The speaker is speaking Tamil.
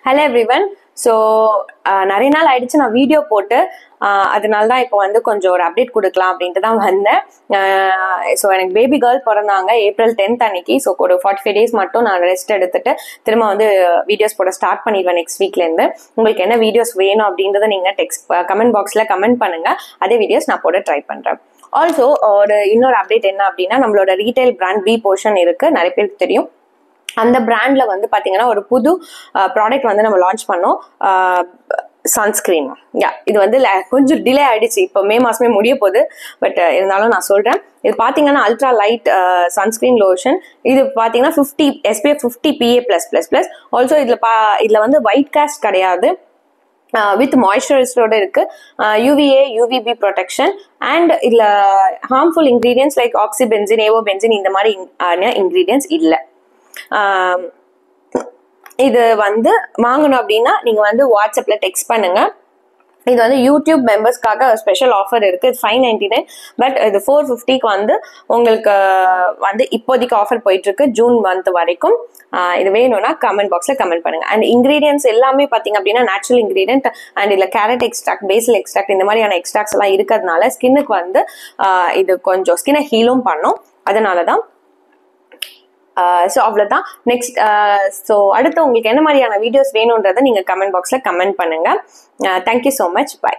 Hello everyone. So நிறைய நாள் ஆயிடுச்சு நான் வீடியோ போட்டு அதனால தான் இப்போ வந்து கொஞ்சம் ஒரு அப்டேட் கொடுக்கலாம் அப்படின்ட்டு தான் வந்தேன். ஸோ எனக்கு பேபி கேர்ள் பிறந்தாங்க April 10th அன்னைக்கு. ஸோ ஒரு 45 days மட்டும் நான் ரெஸ்ட் எடுத்துட்டு திரும்ப வந்து வீடியோஸ் போட ஸ்டார்ட் பண்ணிடுவேன் நெக்ஸ்ட் வீக்லேருந்து. உங்களுக்கு என்ன வீடியோஸ் வேணும் அப்படின்றத நீங்கள் கமெண்ட் பாக்ஸில் கமெண்ட் பண்ணுங்க. அதே வீடியோஸ் நான் போட ட்ரை பண்ணுறேன். ஆல்சோ ஒரு இன்னொரு அப்டேட் என்ன அப்படின்னா, நம்மளோட ரீட்டைல் பிராண்ட் பி போர்ஷன் இருக்கு, நிறைய பேருக்கு தெரியும். அந்த பிராண்ட்ல வந்து பாத்தீங்கன்னா ஒரு புது ப்ராடக்ட் வந்து நம்ம லான்ச் பண்ணோம், சன்ஸ்கிரீன். இது வந்து கொஞ்சம் டிலே ஆயிடுச்சு, இப்போ மே மாசமே முடிய போகுது. பட் இருந்தாலும் நான் சொல்றேன், இது பாத்தீங்கன்னா அல்ட்ரா லைட் சன்ஸ்கிரீன் லோஷன். இது பாத்தீங்கன்னா 50 SPF 50 PA+++. ஆல்சோ இதுல வந்து ஒயிட் காஸ்ட் கிடையாது, வித் மாய்ஸ்சரைசரோட இருக்கு, UVA UVB ப்ரொடெக்ஷன். அண்ட் இதுல ஹார்ம்ஃபுல் இன்கிரீடியன்ஸ் லைக் ஆக்சிபென்சின், ஏவோபென்சின் இந்த மாதிரி இன்கிரீடியன்ஸ் இல்லை. இது வந்து வாங்கணும் அப்படின்னா நீங்க வந்து வாட்ஸ்அப்ல டெக்ஸ்ட் பண்ணுங்க. இது வந்து யூடியூப் மெம்பர்ஸ்க்காக ஸ்பெஷல் ஆஃபர் இருக்கு. இது 599, பட் இது 450க்கு வந்து உங்களுக்கு வந்து இப்போதைக்கு ஆஃபர் போயிட்டு இருக்கு ஜூன் மந்த் வரைக்கும். இது வேணும்னா கமெண்ட் பாக்ஸ்ல கமெண்ட் பண்ணுங்க. அண்ட் இன்கிரீடியன்ஸ் எல்லாமே பாத்தீங்க அப்படின்னா நேச்சுரல் இன்கிரீடியன்ட். அண்ட் இதுல கேரட் எக்ஸ்ட்ராக்ட், பேசில் எக்ஸ்ட்ராக்ட் இந்த மாதிரியான எக்ஸ்ட்ராக்ட்ஸ் எல்லாம் இருக்கிறதுனால ஸ்கின்னுக்கு வந்து இது கொஞ்சம் ஸ்கின்னை ஹீலும் பண்ணும். அதனாலதான் ஸோ அவ்வளோதான். நெக்ஸ்ட் ஸோ அடுத்து உங்களுக்கு என்ன மாதிரியான வீடியோஸ் வேணுன்றதை நீங்கள் கமெண்ட் பாக்ஸில் கமெண்ட் பண்ணுங்கள். Thank you so much. பை.